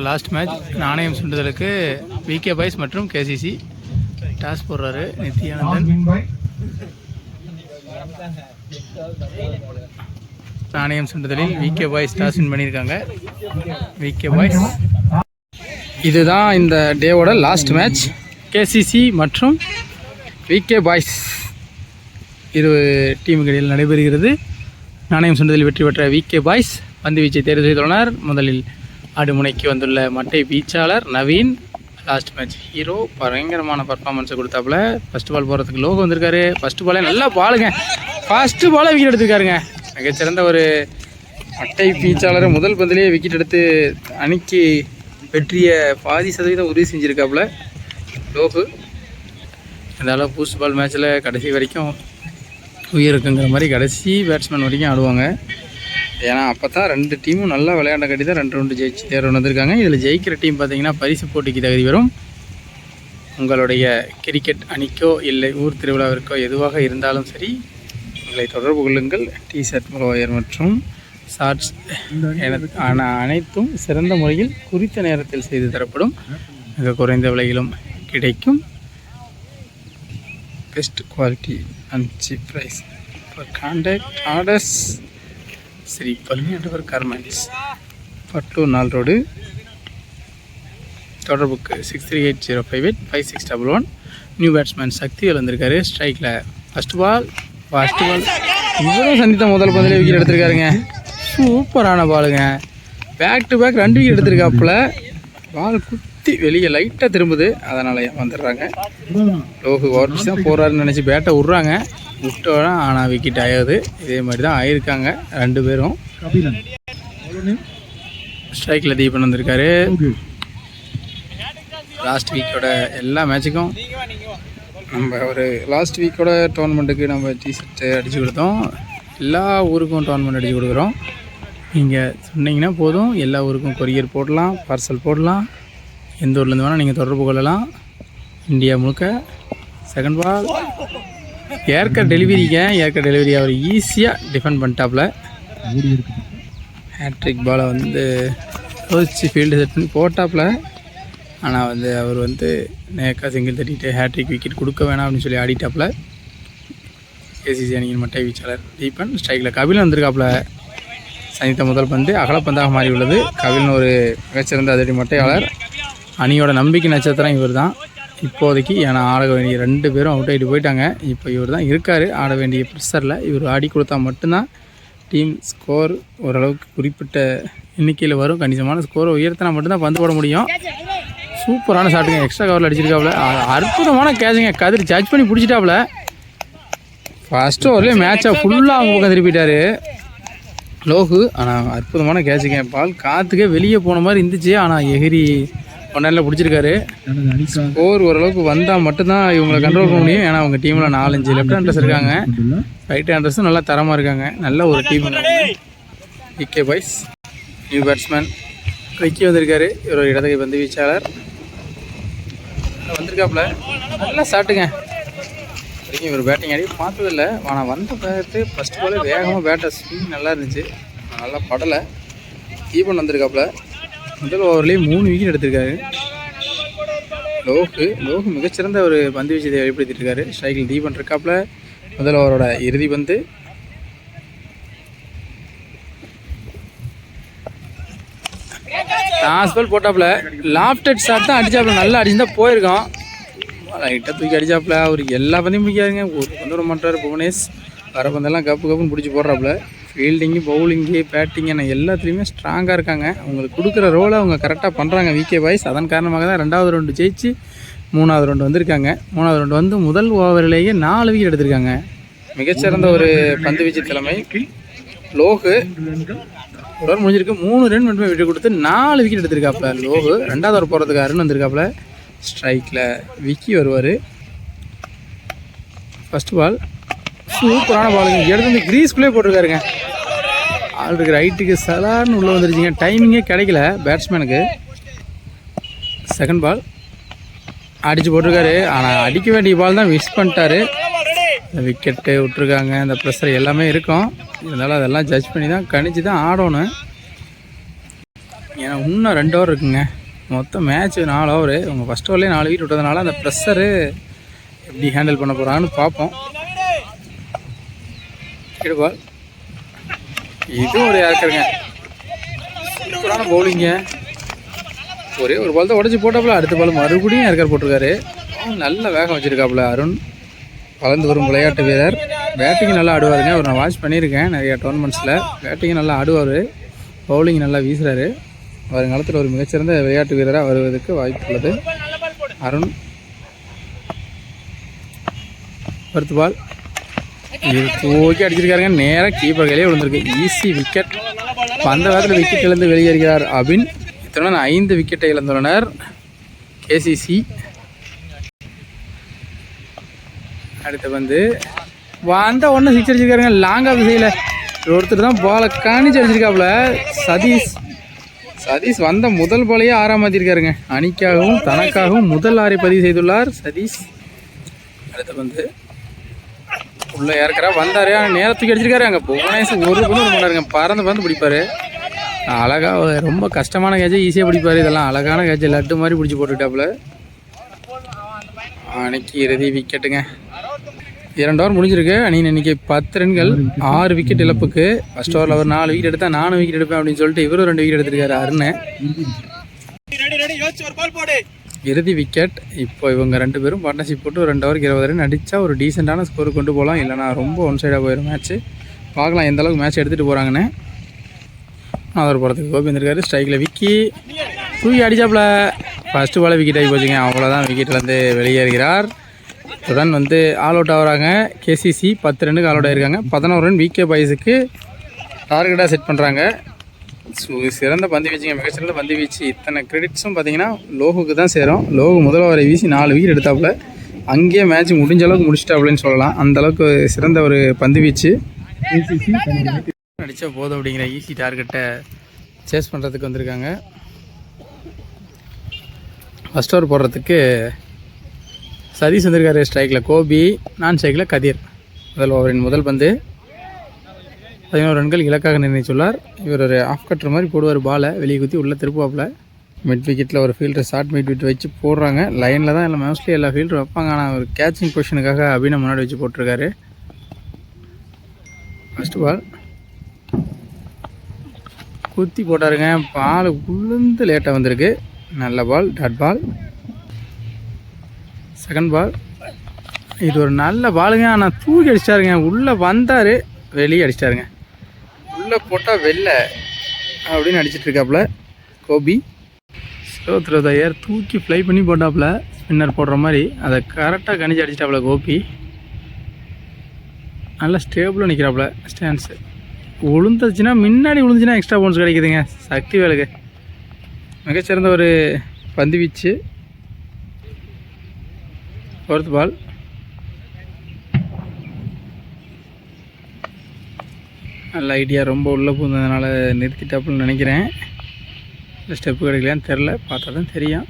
Last match நாணயம் சுண்டுதலுக்கு VK boys மற்றும் KCC toss போடுறாரு நித்யானந்தன். நாணயம் சுண்டுதலில் விகே பாய்ஸ் டாஸ் வின் பண்ணியிருக்காங்க. விகே பாய்ஸ் இதுதான் இந்த டேவோட லாஸ்ட் மேட்ச். கேசிசி மற்றும் விகே பாய்ஸ் இரு டீமுக்கு இடையில் நடைபெறுகிறது. நாணயம் சுண்டுதலில் வெற்றி பெற்ற விகே பாய்ஸ் பந்து வீச்சை தேர்வு செய்துள்ளனர். முதலில் ஆடுமுனைக்கு வந்துள்ள மட்டை வீச்சாளர் நவீன். லாஸ்ட் மேட்ச் ஹீரோ பயங்கரமான பர்ஃபார்மன்ஸை கொடுத்தாப்புல. ஃபஸ்ட் பால் போகிறதுக்கு லோகோ வந்திருக்காரு. ஃபஸ்ட்டு பாலே நல்லா பாலுங்க, ஃபஸ்ட்டு பாலை விக்கெட் எடுத்திருக்காருங்க. மிகச்சிறந்த ஒரு மட்டை வீச்சாளரை முதல் பந்திலேயே விக்கெட் எடுத்து அணிக்கு வெற்றியை பாதி சதவீதம் உறுதி செஞ்சுருக்காப்புல லோகு. இருந்தாலும் பூஸ்ட் பால் மேட்ச்சில் கடைசி வரைக்கும் உயிர் இருக்குங்கிற மாதிரி கடைசி பேட்ஸ்மேன் வரைக்கும் ஆடுவாங்க. ஏன்னா அப்போ தான் ரெண்டு டீமும் நல்லா விளையாண்ட கட்டி தான் 2 ஜெயிச்சு தேர்வு வந்திருக்காங்க. இதில் ஜெயிக்கிற டீம் பார்த்திங்கன்னா பரிசு போட்டிக்கு தகுதி வரும். உங்களுடைய கிரிக்கெட் அணிக்கோ இல்லை ஊர் திருவிழாவிற்கோ எதுவாக இருந்தாலும் சரி எங்களை தொடர்பு கொள்ளுங்கள். டிஷர்ட் முகவயர் மற்றும் ஷார்ட்ஸ் அனைத்தும் சிறந்த முறையில் குறித்த நேரத்தில் செய்து தரப்படும். மிக குறைந்த விலையிலும் கிடைக்கும். Best quality and cheap price. For contact orders Shri Palani garments, Pattur 4 road. தொடர்புக்கு 6380585611. நியூ பேட்ஸ்மேன் சக்திவேல் வந்திருக்காரு. ஸ்ட்ரைக்கில் ஃபஸ்ட் பால் இவரும் சந்தித்த முதல் பந்திலே விக்கெட் எடுத்திருக்காருங்க. சூப்பரான பாலுங்க. பேக் டு பேக் 2 விக்கெட் எடுத்திருக்காப்புல. பால் குத்தி வெளியே லைட்டாக திரும்புது, அதனால் வந்துடுறாங்க. லோகு ஓவர் தான் போகிறாருன்னு நினச்சி பேட்டை விட்றாங்க. விட்டோட ஆனால் விக்கெட் ஆகாது. இதே மாதிரி தான் ஆயிருக்காங்க 2 பேரும். ஸ்ட்ரைக்கில் தீபன் வந்திருக்காரு. லாஸ்ட் வீக்கோட எல்லா மேட்சுக்கும் நம்ம ஒரு லாஸ்ட் வீக்கோட டோர்னமெண்ட்டுக்கு நம்ம டிஷர்ட்டு அடித்து கொடுத்தோம். எல்லா ஊருக்கும் டோர்னமெண்ட் அடித்து கொடுக்குறோம். நீங்கள் சொன்னீங்கன்னா போதும், எல்லா ஊருக்கும் கொரியர் போடலாம், பார்சல் போடலாம். எந்த ஊர்லேருந்து வேணால் நீங்கள் தொடர்பு கொள்ளலாம். இந்தியா முழுக்க. செகண்ட் பால் ஏர்கர் டெலிவரி அவர் ஈஸியாக டிஃபெண்ட் பண்ணிட்டாப்புல. ஹேட்ரிக் பாலை யோசிச்சு ஃபீல்டு செட் பண்ணி போட்டாப்புல. ஆனால் அவர் நேக்கா சிங்கிள் தட்டிட்டு ஹேட்ரிக் விக்கெட் கொடுக்க வேணாம் அப்படின்னு சொல்லி ஆடிட்டாப்புல. கேசிசி அணியின் மட்டை வீச்சாளர் தீபன். ஸ்ட்ரைக்கில் கபில் வந்திருக்காப்புல. சனித்த முதல் பந்து அகலப்பந்தாக மாறி உள்ளது. கபில்னு ஒரு மிகச்சிறந்த அதிரடி மட்டையாளர். அணியோட நம்பிக்கை நட்சத்திரம் இவர் தான் இப்போதைக்கு. ஏன்னா ஆட வேண்டிய 2 பேரும் அவுட் ஆகிட்டு போயிட்டாங்க. இப்போ இவர் தான் இருக்கார் ஆட வேண்டிய ப்ரெஷரில். இவர் ஆடி கொடுத்தா மட்டும்தான் டீம் ஸ்கோர் ஓரளவுக்கு குறிப்பிட்ட எண்ணிக்கையில் வரும். கணிசமான ஸ்கோரை உயர்த்தினா மட்டும்தான் பந்து போட முடியும். சூப்பரான ஷாட்டுங்க. எக்ஸ்ட்ரா கவரில் அடிச்சிருக்காப்புல. அற்புதமான கேட்சுங்க. கதிர் ஜட்ஜ் பண்ணி பிடிச்சிட்டாப்புல. ஃபஸ்ட்டு ஓவர்லேயே மேட்சை ஃபுல்லாக அவங்க பக்கம் திருப்பிட்டார் லோகு. ஆனால் அற்புதமான கேட்சுங்க. பால் காற்றுக்கே வெளியே போன மாதிரி இருந்துச்சு. ஆனால் எகிரி ஒன்றில் பிடிச்சிருக்காரு. ஸ்கோர் ஓரளவுக்கு வந்தால் மட்டும்தான் இவங்களை கண்ட்ரோல் பண்ண முடியும். ஏன்னா அவங்க டீமில் 4-5 லெஃப்ட் ஹேண்டர்ஸ் இருக்காங்க, ரைட் ஹேண்டர்ஸும் நல்லா தரமாக இருக்காங்க. நல்ல ஒரு team. VK boys new batsman Vicky வந்திருக்காரு. இவர் இடதுகை பந்து வீச்சாளர் வந்திருக்காப்புல. நல்லா ஷாட்டுங்க. வரைக்கும் இவர் பேட்டிங் ஆடி பார்த்ததில்லை. ஆனால் பார்த்து ஃபஸ்ட் பாலே வேகமாக பேட்டை ஸ்விங் நல்லா இருந்துச்சு. நல்லா படலை. தீபன் வந்திருக்காப்புல. முதல் ஓவர்லேயே 3 விக்கெட் எடுத்திருக்காரு. லோகு மிகச்சிறந்த ஒரு பந்து வீச்சத்தை வெளிப்படுத்திட்டு இருக்காரு. ஸ்ட்ரைக்கில் தீபன் இருக்காப்புல. முதல் ஓவரோட இறுதி பந்து. லாஸ்ட் பால் போட்டாப்புல. லாஃப்டட் ஷாட் தான் அடிச்சாப்புல. நல்லா அடிச்சுதான் போயிருக்கோம். லைட்டாக தூக்கி அடிச்சாப்புல. அவருக்கு எல்லா பந்தையும் பிடிக்காதுங்க. ஒரு பந்து விட மாட்டார் புவனேஷ். வர பந்தெல்லாம் கப்புன்னு பிடிச்சி போடுறாப்புல. ஃபீல்டிங்கு, பவுலிங்கு, பேட்டிங்கு எல்லாத்துலேயுமே ஸ்ட்ராங்காக இருக்காங்க. அவங்களுக்கு கொடுக்குற ரோலை அவங்க கரெக்டாக பண்ணுறாங்க விகே பாய்ஸ். அதன் காரணமாக தான் 2வது ரவுண்டு ஜெயிச்சு 3வது ரவுண்டு வந்திருக்காங்க. 3வது ரவுண்டு முதல் ஓவரிலேயே 4 விக்கெட் எடுத்திருக்காங்க. மிகச்சிறந்த ஒரு பந்து வீச்சு தலைமை லோகு. ஓவர் முடிஞ்சிருக்கு. 3 ரன் மட்டுமே விட்டு கொடுத்து 4 விக்கெட் எடுத்திருக்காப்புல லோகு. 2வது ஓவர் போகிறதுக்கு அருண் வந்திருக்காப்புல. ஸ்ட்ரைக்கில் விக்கி வருவார். ஃபஸ்ட் பால் சூப்பரான பாலுங்க. எடுத்து கிரீஸ்குள்ளே போட்டிருக்காருங்க. ஆளுக்கு ரைட்டுக்கு சலார்னு உள்ளே வந்துருச்சுங்க. டைமிங்கே கிடைக்கல பேட்ஸ்மேனுக்கு. செகண்ட் பால் அடித்து போட்டிருக்காரு. ஆனால் அடிக்க வேண்டிய பால் தான் மிஸ் பண்ணிட்டாரு. விக்கெட்டு விட்டுருக்காங்க. இந்த ப்ரெஷர் எல்லாமே இருக்கும். இருந்தாலும் அதெல்லாம் ஜட்ஜ் பண்ணி தான் கணிச்சு தான் ஆடணும். ஏன்னா இன்னும் 2 ஓவர் இருக்குங்க. மொத்தம் மேட்ச் 4 ஓவரு. இவங்க ஃபஸ்ட் ஓவர்லேயே 4 விக்கெட் விட்டதுனால அந்த ப்ரெஷரு எப்படி ஹேண்டில் பண்ண போகிறான்னு பார்ப்போம். பால் இது ஒரு யாருக்குங்க சூப்பரான பவுலிங்க. ஒரே ஒரு பால் தான் உடச்சி போட்டாப்புல. அடுத்த பால் மறுபடியும் யாருக்கார் போட்டிருக்காரு. நல்ல வேகம் வச்சுருக்காப்புல அருண். வளர்ந்து வரும் விளையாட்டு வீரர். பேட்டிங் நல்லா ஆடுவாருங்க. அவர் நான் வாட்ச் பண்ணியிருக்கேன் நிறைய டோர்னமெண்ட்ஸில். பேட்டிங் நல்லா ஆடுவார், பவுலிங் நல்லா வீசுகிறாரு. வருங்காலத்தில் ஒரு மிகச்சிறந்த விளையாட்டு வீரராக வருவதற்கு வாய்ப்பு உள்ளது. அருண் பருத்து பால் இது தூக்கி அடிச்சிருக்காருங்க. நேராக கீப்பர் கையிலே விழுந்திருக்கு. Easy wicket. அந்த வேகத்தில் விக்கெட் இழந்து வெளியேறுகிறார் அபின். இத்தனை 5 விக்கெட்டை இழந்துள்ளனர் கேசிசி. அடுத்து வந்து வந்த ஒன்று 6 அடிச்சிருக்காருங்க. லாங்காக திசையில் ஒருத்தர் தான் பாலை காணிச்சு அடிச்சிருக்காப்புல. சதீஷ் வந்த முதல் பாலையே 6ஆம் மாற்றிருக்காருங்க. அணிக்காகவும் தனக்காகவும் முதல் 6ஐ பதிவு செய்துள்ளார் சதீஷ். அடுத்து வந்து உள்ள இறக்குறா வந்தார். ஆனால் நேரத்துக்கு அடிச்சிருக்காரு. அங்கே புவனேஸ்வர் ஒரு பந்து பண்ணாருங்க. பறந்து பிடிப்பார். அழகாக ரொம்ப கஷ்டமான கேட்சை ஈஸியாக பிடிப்பார். இதெல்லாம் அழகான கேட்சை லட்டு மாதிரி பிடிச்சி போட்டுக்கிட்டாப்புல. அன்னைக்கு இறுதி விக்கெட்டுங்க. 2 ஓவர் முடிஞ்சிருக்கு. அணி இன்னைக்கு 10 ரன்கள் 6 விக்கெட் இழப்புக்கு. ஃபர்ஸ்ட் ஓவரில் அவர் 4 விக்கெட் எடுத்தால் 4 விக்கெட் எடுப்பேன் அப்படின்னு சொல்லிட்டு இவரும் 2 விக்கெட் எடுத்திருக்காரு அருண். இறுதி விக்கெட். இப்போ இவங்க 2 பேரும் பார்ட்னர்ஷிப் போட்டு 2 ஓவருக்கு 20 ரன் அடித்தா ஒரு டீசெண்டான ஸ்கோர் கொண்டு போகலாம். இல்லைனா ரொம்ப ஒன் சைடாக போயிடும் மேட்ச்சு. பார்க்கலாம் எந்த அளவுக்கு மேட்ச் எடுத்துகிட்டு போகிறாங்கன்னு. அவர் போகிறதுக்கு கோபி வந்திருக்காரு. ஸ்ட்ரைக்கில் விக்கி தூக்கி அடித்தாப்புல. ஃபஸ்ட்டு பால் விக்கெட் ஆகி போச்சுங்க. அவ்வளோதான், விக்கெட்லேருந்து வெளியேறுகிறார். உடன் வந்து ஆல் அவுட் ஆகிறாங்க கேசிசி. 10 ரன்னுக்கு ஆல் அவுட் ஆகிருக்காங்க. 11 ரன் விகே பாய்ஸுக்கு டார்கெட்டாக செட் பண்ணுறாங்க. சிறந்த பந்து வீச்சுங்க, மிகச்சிறந்த பந்து வீச்சு. இத்தனை கிரெடிட்ஸும் பார்த்தீங்கன்னா லோகுக்கு தான் சேரும். லோகு முதல் ஓவரை வீசி 4 விக்கெட் எடுத்தாப்புல. அங்கேயே மேட்ச் முடிஞ்ச அளவுக்கு முடிச்சிட்டாப்புலன்னு சொல்லலாம். அந்தளவுக்கு சிறந்த ஒரு பந்து வீச்சு. அடித்தா போதும் அப்படிங்கிற ஈஸி டார்கெட்டை சேஸ் பண்ணுறதுக்கு வந்திருக்காங்க. ஃபஸ்ட் ஓவர் போடுறதுக்கு சதீஷ் வந்திருக்காரு. ஸ்ட்ரைக்கில் கோபி, நான் ஸ்ட்ரைக்கில் கதிர். முதல் ஓவரின் முதல் பந்து 11 ரன்கள் இலக்காக நிர்ணயித்துள்ளார். இவர் ஒரு ஆஃப் கட்டுற மாதிரி போடுவார். பாலை வெளியே குத்தி உள்ளே திருப்புவாப்பில். மிட் விக்கெட்டில் ஒரு ஃபீல்டர் ஷார்ட் மிட் விக்கெட் வச்சு போடுறாங்க. லைனில் தான் எல்லாம் மோஸ்ட்லி எல்லா ஃபீல்டர் வைப்பாங்க. ஆனால் ஒரு கேட்சிங் பொசிஷனுக்காக அபினை முன்னாடி வச்சு போட்டிருக்காரு. ஃபஸ்ட்டு பால் குத்தி போட்டாருங்க. பால் உளுந்து லேட்டாக வந்திருக்கு. நல்ல பால், டாட் பால். செகண்ட் பால் இது ஒரு நல்ல பாலுங்க. ஆனால் தூக்கி அடிச்சிட்டாருங்க. உள்ளே வந்தார், வெளியே அடிச்சிட்டாருங்க. உள்ளே போட்டால் வெளில அப்படின்னு அடிச்சிட்ருக்காப்புல கோபி. ஸ்லோ த்ரோ த ஏர் தூக்கி ஃப்ளை பண்ணி போட்டாப்புல. ஸ்பின்னர் போடுற மாதிரி அதை கரெக்டாக கணிச்சு அடிச்சிட்டாப்புல கோபி. நல்லா ஸ்டேபிளாக நிற்கிறாப்புல ஸ்டான்ஸு. விழுந்துச்சுன்னா முன்னாடி விழுந்துச்சுன்னா எக்ஸ்ட்ரா போன்ஸ் கிடைக்குதுங்க சக்தி வேலுக்கு. மிகச்சிறந்த ஒரு பந்து வீச்சு. ஃபோர்த் பால் நல்ல ஐடியா. ரொம்ப உள்ளே போனதுனால நிறுத்திட்டாப்புன்னு நினைக்கிறேன். இல்லை ஸ்டெப்பு கிடைக்கலையான்னு தெரில, பார்த்தா தான் தெரியும்.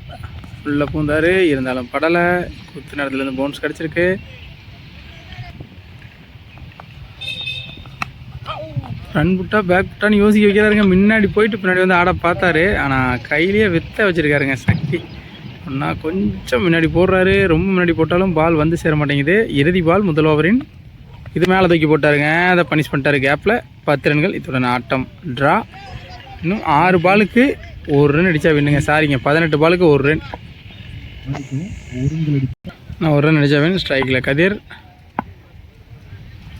உள்ளே பூந்தார், இருந்தாலும் படலை. குத்து நேரத்துலேருந்து பவுன்ஸ் கிடச்சிருக்கு. ரன் புட்டா பேக் புட்டான்னு யோசிக்க வைக்கிறாருங்க. முன்னாடி போயிட்டு பின்னாடி வந்து ஆட பார்த்தாரு. ஆனால் கையிலேயே வித்த வச்சுருக்காருங்க சக்தி. ஒன்றா கொஞ்சம் முன்னாடி போடுறாரு. ரொம்ப முன்னாடி போட்டாலும் பால் வந்து சேர மாட்டேங்குது. இறுதி பால் முதல் ஓவரின். இது மேலே தூக்கி போட்டாருங்க. அதை பனிஷ் பண்ணிட்டாரு கேப்பில். 10 ரன்கள். இத்துடன் ஆட்டம் ட்ரா. இன்னும் 6 பாலுக்கு 1 ரன் அடித்தா வின்னுங்க. சாரிங்க, 18 பாலுக்கு 1 ரன். நான் 1 ரன் அடித்தா வின். ஸ்ட்ரைக்கில் கதிர்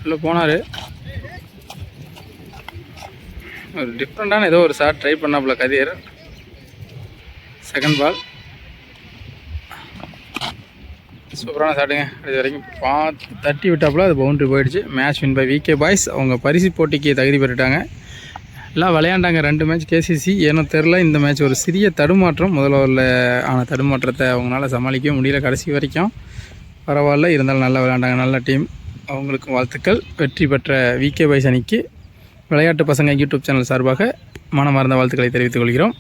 உள்ளே போனார். ஒரு டிஃப்ரெண்ட்டான ஏதோ ஒரு ஷாட் ட்ரை பண்ணாப்புல கதிர். செகண்ட் பால் சூப்பரான ஷாட்டுங்க. இது வரைக்கும் பார்த்து தட்டி விட்டாப்புல. அது பவுண்ட்ரி போயிடுச்சு. Match win by VK boys. அவங்க பரிசு போட்டிக்கு தகுதி பெற்றுட்டாங்க. எல்லாம் விளையாண்டாங்க 2 மேட்ச் கேசிசி. ஏன்னோ தெரில, இந்த மேட்ச் ஒரு சிறிய தடுமாற்றம். முதல் ஓவரில் ஆன தடுமாற்றத்தை அவங்களால சமாளிக்கவே முடியல கடைசி வரைக்கும். பரவாயில்ல, இருந்தாலும் நல்லா விளையாண்டாங்க. நல்ல டீம். அவங்களுக்கும் வாழ்த்துக்கள். வெற்றி பெற்ற விகே பாய்ஸ் அணிக்கு விளையாட்டு பசங்க யூடியூப் சேனல் சார்பாக மனமார்ந்த வாழ்த்துக்களை தெரிவித்துக் கொள்கிறோம்.